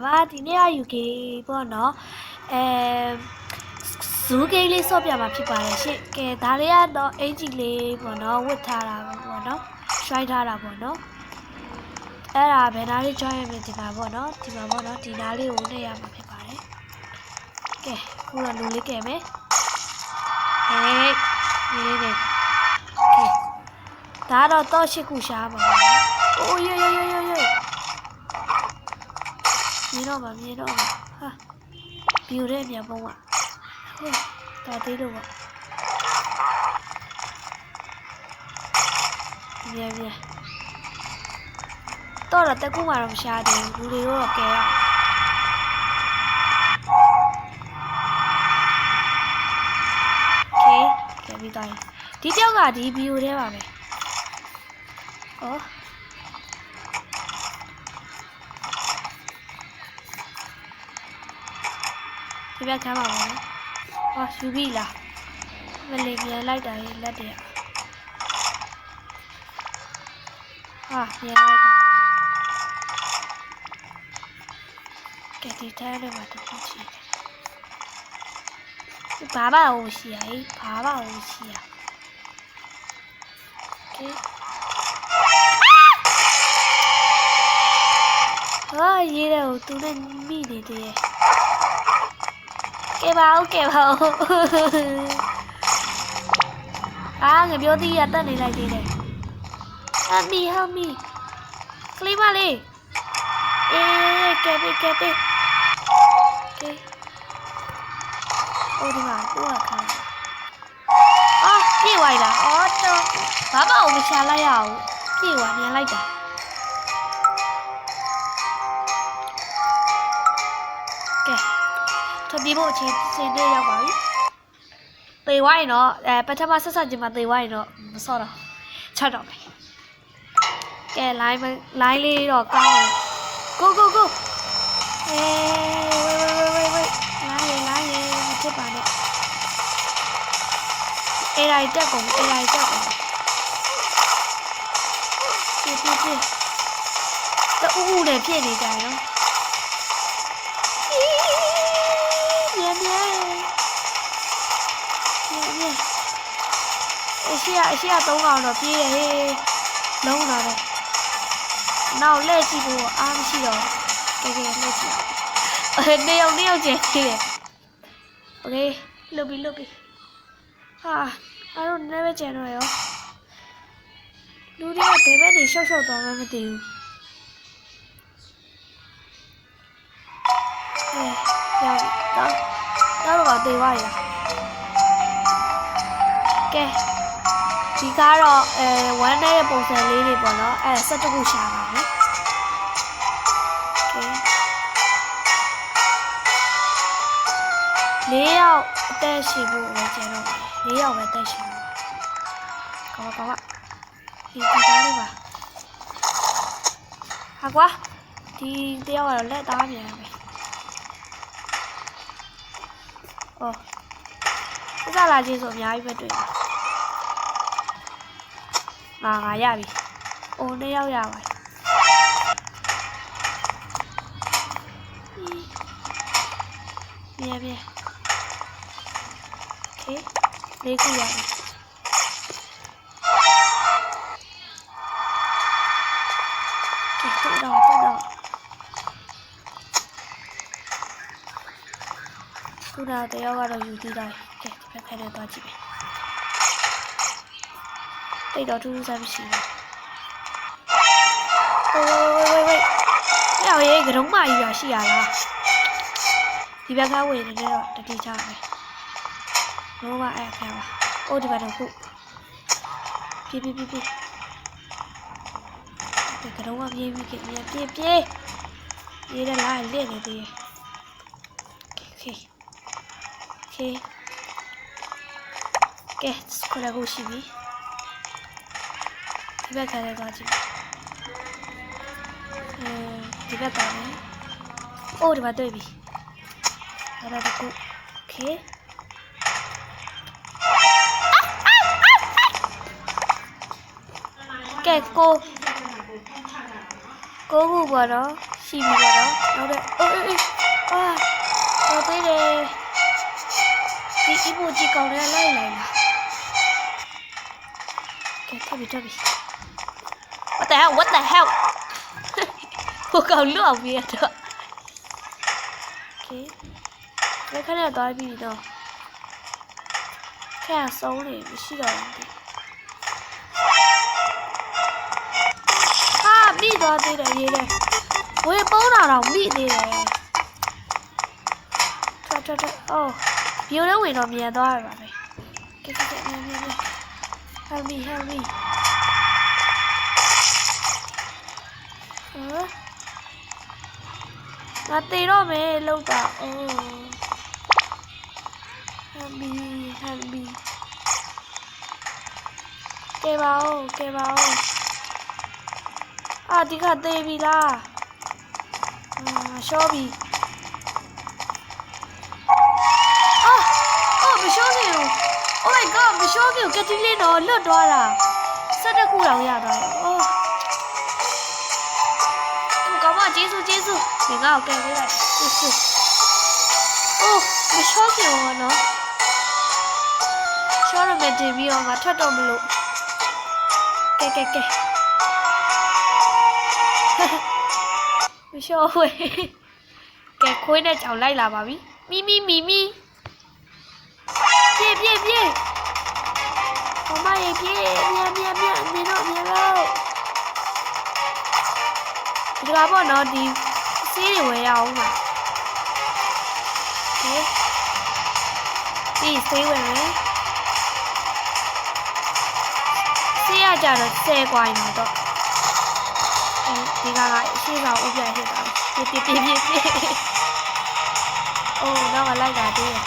ဘာဒီနေ့က UK ပေါ့နော်ဇူးကိန်းလေးဆော့ပြမှာဖြစ်ပါတယ်ရှင့်ကဲဒါလေးကတော့အင်ဂျီလေးပေါ့နော်ဝတ်ထားတာပေါ့နော်ရွှိုင်းထားတာပေါ့နော်အဲ့ဒါဘယ်နာလေး join ရမယ်ဒီမှာပေါ့နော်ဒီမှာပေါ့နော်ဒီနာလေးကိုနှိပ်ရမှာဖြစ်ပါတယ်ကဲခုတော့လူလေးကဲမယ်ဟေးနေကဲဒါတော့ရှစ်ခုရှားပါအိုးယောမြင်တော့မှာဟာဘီယူတဲ့မြန်ပုံးကတော်သေးလို့ပေါ့မြန်တော့တက်ကူမှတော့မရှားသေးဘူးလူတွေတော့ကဲရโอเคကဲပြီးသွားပြီဒီတယောက်ကဒီဘီယူထဲပါပဲဩဒီဘက်ခမ်းပါမယ်ဟောယူပြီလားမလေးပြန်လိုက်တာလေလက်တည်းဟာပြန်လိုက်ကဲဒီထဲလေးမှာတူချီဘာဘာဟိုရှိရဘာဘာဟိုရှိရโอเคဟာရေးတယ်ဟိုသူနဲ့မိနေတယ်ကဲပါဦးငါပြောသေးရတက်နေလိုက်သေးတယ် help me ကလေးမလေးကဲပေးကဲအိုဒီမှာကိုကခံပြေးသွားလားတော့ဘာမှမရှာလိုက်ရအောင်ပြေးသွားမြန်လိုက်တာကဲထွက်ပြေးဖို့အချိန်နဲ့ရောက်ပါပြီသေဝိုင်းတော့ပထမဆက်ချင်းမှာသေဝိုင်းတော့မစော့တော့ချက်တော့မယ်ကဲ line လေးတော့ကောင်းgo wait လိုင်းရေမဖြစ်ပါနဲ့အဲ့ဒါတက်ကုန်ပြေးမြန်နဲ့ဖြစ်နေကြတယ်နော်မြန်အရှိ3ကောင်တော့ပြေးရဟေးလုံးလာတယ်နောက်လက်ကြည့်ဖို့အားမရှိတော့တကယ်လက်ကြည့်အောင်နေအောင်ကျင်းသေးတယ်โอเคလုတ်ပြီဟာအားတော့နည်းပဲကျန်တော့ရောလူတွေကဘယ်ဘက်နေရှော့သွားမှမသိဘူးရောက်တော့တေးသွားရကဲဒီကတော့ဝမ်းတဲ့ပုံစံလေးတွေပေါ့နော်17ခုရှာပါမယ်ကဲ4ယောက်အသက်ရှင်ဖို့ပဲကျန်တော့4ယောက်ပဲအသက်ရှင်ကောင်းဒီသားလေးပါဟာကွာဒီတယောက်ကတော့လက်သားမြန်ပဲစလာချင်းဆိုအများကြီးပဲတွေ့ငါရပြီအိုး2ယောက်ရပါမြန်โอเค4ခုရပြီကဲတော့ခုနတယောက်ကတော့ယူသေးတယ်ကဲဒီဘက်ခက်နဲ့သွားကြည့်မယ်တိတ်တော့ထူးစားမရှိဘူးဝေးရောက်ရေးကရုံးမကြီးရရှိရလားဒီဘက်ကဝေးနေတော့တတိချမယ်ဘောပါအဲ့ခဲပါအိုးဒီဘက်တော့ခုပြေးကရုံးကပြေးရေးတယ်လားလက်နေသေးโอเคကဲစကလာကိုရှိပြီဒီဘက်ကလည်းသွားကြည့်ဒီဘက်ကလည်းအိုးဒီမှာတွေ့ပြီအဲ့ဒါတခုโอเคကဲကိုခုပေါ့နော်ရှိပြီပေါ့နော်နောက်တဲ့ ဒီပိုကြီးကောင်းတယ်လိုက်လာကဲထပ်ပြီး What the hell What the hell ဟိုကောင်လွတ်ပြီးတော့ Okay ဘယ်ခနဲ့သွားပြီးတော့ခက်ဆုံးနေမရှိတော့ဘူးဟာမိသွားသေးတယ်ရေးတယ်ဝေးပုံးတာတော့မိသေးတယ်ထွက်အော်ဘီယိုလည်းဝင်တော့မြန်သွားရပါပဲကဲမြန် help me ငါတေတော့မယ်လောက်တာအိုး help me ကဲပါဦးအာဒီကတေးပြီလားရှော့ပြီမရှော့ခင် Oh my god မရှော့ခင်ကတိလေးတော့လွတ်သွားတာ12ခုတောင်ရသွားတယ်အော်ကောင်းမကျေးဇူးဒီငါ့ကိုကဲပေးလိုက်ကျေးဇူးအိုးမရှော့ခင်ရောနော်ရှော့ရမယ်တင်ပြီးတော့ငါထွက်တော့မလို့ကဲမရှော့ဝေးကဲခွေးနဲ့ကြောင်လိုက်လာပါပြီမီပြေဟိုမရေပြေမြန်နေတော့ဒီကပေါ့နော်ဒီဆေးတွေဝယ်ရအောင်ပါโอเคဒီဆေးဝယ်မယ်ဆေးရကြတော့10กว่าနေတော့ဒီကရှေ့ဆောင်ဥပြဖြစ်တာပြေအိုးတော့လိုက်တာသေးတယ်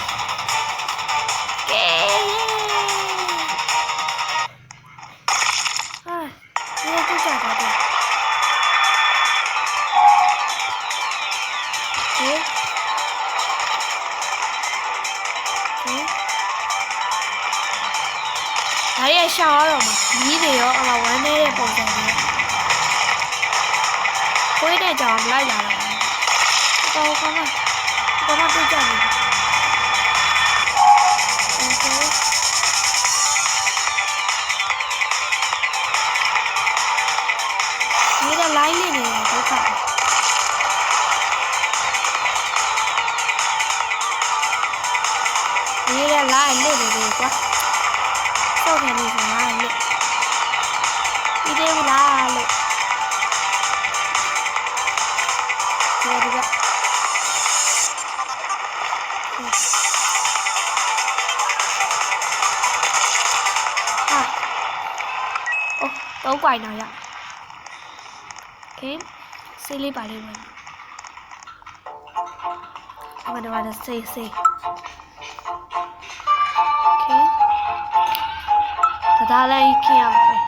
ကဲဒီကကြတာတယ်ဒါရရှောင်းရတော့မှာမီးတွေရောအမဝမ်းနေတဲ့ပုံစံတွေခွေးတဲ့ကြောင်လိုက်လာတော့ကောင်းတွေ့ကြတယ်ဒီကလိုင်းလေးနေတယ်ဒုက္ခဒီကလိုင်းလေးနေတယ်ကွာစောက်နေနေဆိုမှလေဒီသေးဘူးလားလို့ဒီကတော့ကွိုင်တော့ရโอเคဆေးလေးပါလေးဝင်အမတော့ဆေးโอเคဒါလည်းကြည့်ရမယ်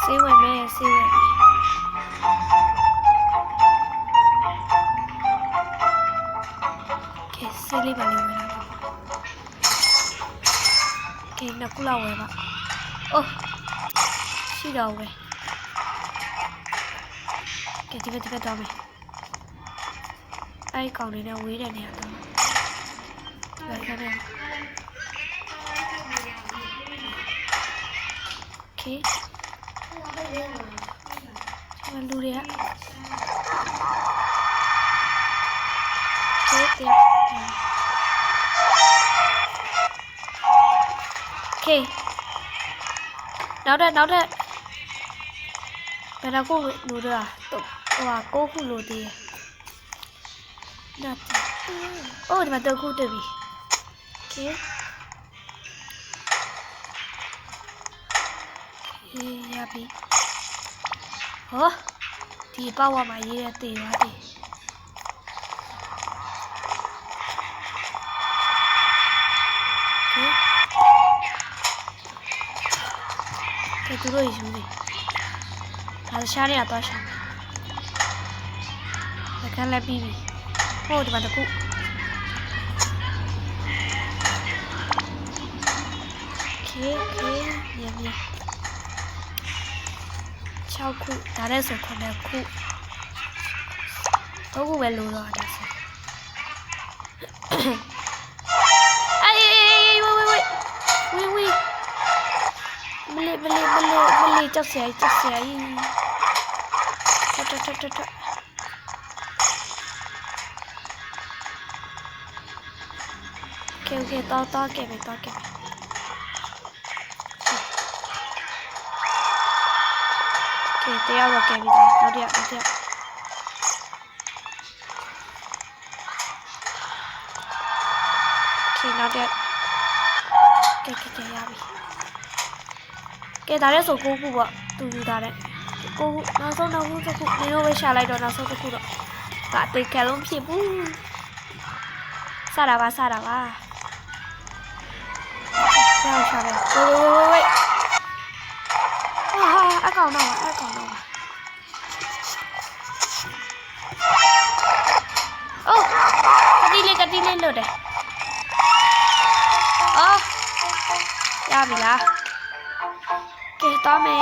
ဆေးဝင်မယ်โอเคဆေးလေးပါလေးဝင်လာโอเคနှစ်ခုလောက်ဝင်ပါအိုးရှိတော့ဝယ်ကဲဒီဘက်တော့မယ်အဲ့ကောင်လေးနဲ့ဝေးတဲ့နေရာတော့ဒါကလည်းโอเคဒီမှာလူတွေကโอเคနောက်ထပ်ဘယ်နှခုလိုတော့9ခုလိုသေးတယ်အိုးဒီမှာ3ခုတက်ပြီโอเคရပြီဟောဒီပေါ့ဝါမှာရေးရသေးသွားတယ်သူတို့ယူနေဒါရှားရတော့ရှာမယ်ကလည်းပြီးပြီဟိုဒီမှာတခုโอเคမြန်6ခုဒါလည်းဆို9ခု3ခုပဲလိုတော့ဒါဆို လေးကြောက်စရာထโอเคတော့ကဲပဲโอเคတရားတော့ကဲပြီနောက်တစ်ယောက်โอเคနောက်တစ်ယောက်ကဲရပြီကဲဒါလည်းဆို9ခုပေါ့သူယူထားတဲ့9ခုနောက်ဆုံး9ခုတစ်ခုနင်တို့ပဲရှာလိုက်တော့နောက်ဆုံးတစ်ခုတော့ဒါတိတ်ကလုံးဖြစ်ဘူးစတာပါရှာတယ်ဝိုးအကောင်တော့အိုးကတိလေးလို့တယ်အော်ရပြီလားကဲတော့မယ်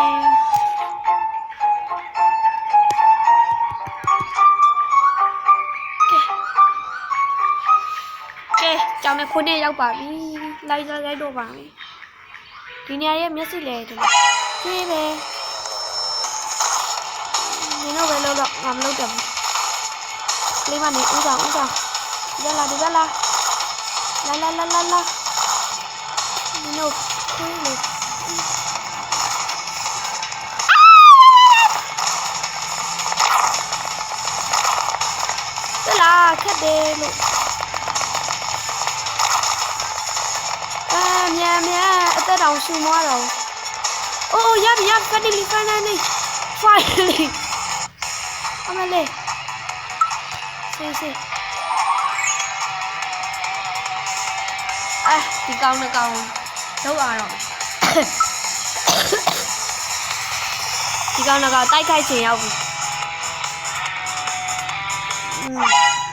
ကဲကြောင်နဲ့ခွန်းနဲ့ရောက်ပါပြီလိုက်တော့ပါမယ်ဒီနေရာရဲ့မျက်စိလဲတယ်ပြေးပဲနင်တို့ပဲလို့တော့ငါမလုပ်တော့ဘူးကလေးမနေဦးဆောင်ဒီဘက်လာနင်တို့ခွေးလို့တက်လာခက်တယ်လို့မြန်အသက်တောင်ရှူမွားတော့အိုးရပြီfinallyအမလေးဆေးဒီကောင်လောက်ရတော့ဒီကောင်ကတိုက်ခိုက်ချင်ရောက်ပြီ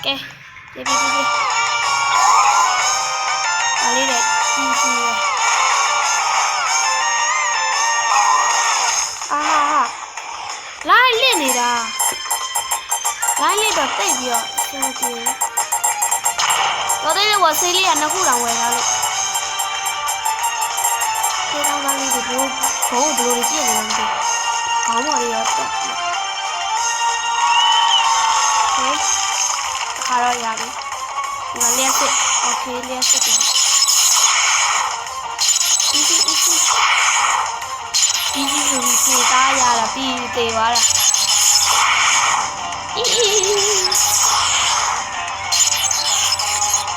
ကဲပြေးအားလေးတဲ့ကြီးရလိုင်းလစ်နေတာလိုင်းလစ်တော့တိတ်ပြီးတော့ဆင်းပြေတော့တဲ့ဝဆေးလေးကနှစ်ခုတောင်ဝယ်ထားလို့ဒီကောင်သားလေးကိုဘိုးဘလိုတွေပြည့်နေလဲမသိခေါင်းပေါ်လေးရောတက်ဟဲ့ခါတော့ရပြီဒီလျှက်စစ်โอเคလျှက်စစ်easy ဆိုတာရတာပြီးသေးသွားတာ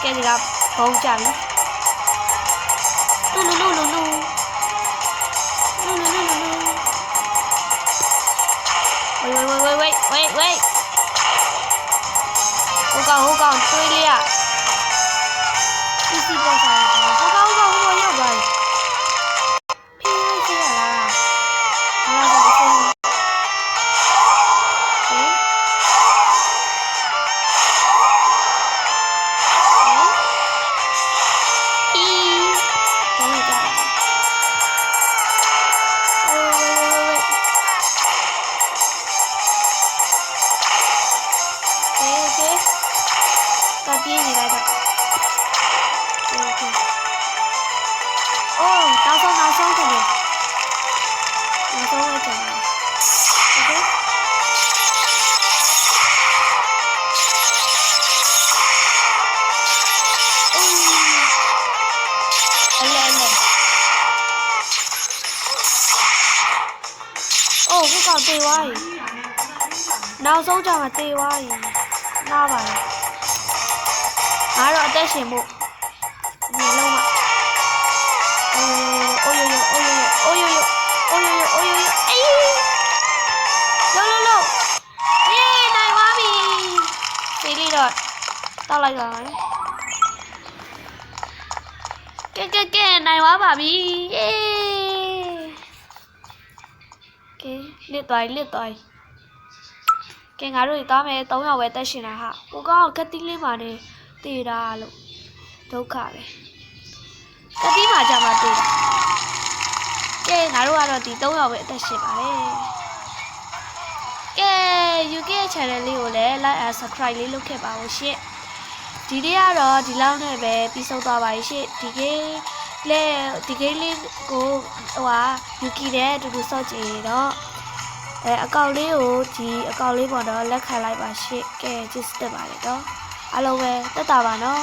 ကဲဒီကဘုံကြပြီလူဟိုကောင်တွေးလေးอ่ะeasy ပေါ့စားဟိုကောင်ရောက်သွားပြီပြေးနေလိုက်တော့โอเคအိုးနောက်ဆုံးတယ်နောက်ဆုံးလိုက်ကြတယ်โอเคအိုးခုကောင်တေးသွားပြီနောက်ဆုံးကြောင်ကတေးသွားပြီနားပါလားငါတော့အသက်ရှင်ဖို့ဒီလုံးမအိုးယိုအေးလုံးလုံးအေးနိုင်ပါပြီဒီလေးတော့တောက်လိုက်ပါမယ်ကဲနိုင်ပါပြီအေးကဲလစ်သွားကဲငါတို့ဒီသွားမယ်3ယောက်ပဲတက်ရှင်တာဟာဟိုကောင်ကတိလေးပါနေတည်တာလို့ဒုက္ခပဲကတိမှာကြမှာတည်တာကဲငါတို့ကတော့ဒီ3ယောက်ပဲအသက်ရှင်ပါတယ်ကဲ UK channel လေးကိုလည်း like and subscribe လေးလုပ်ခဲ့ပါဦးရှင့်ဒီနေ့ကတော့ဒီလောက်နဲ့ပဲပြီးဆုံးသွားပါပြီရှင့်ဒီ လဲဒီကိန်းလေးကိုဟိုဟာယူကီနဲ့အတူတူစော့ကြည့်တော့အကောင့်လေးကိုဒီအကောင့်လေးပေါ်တော့လက်ခံလိုက်ပါရှင့်ကဲကျေးဇူးတင်ပါတယ်နော်အားလုံးပဲတက်တာပါနော်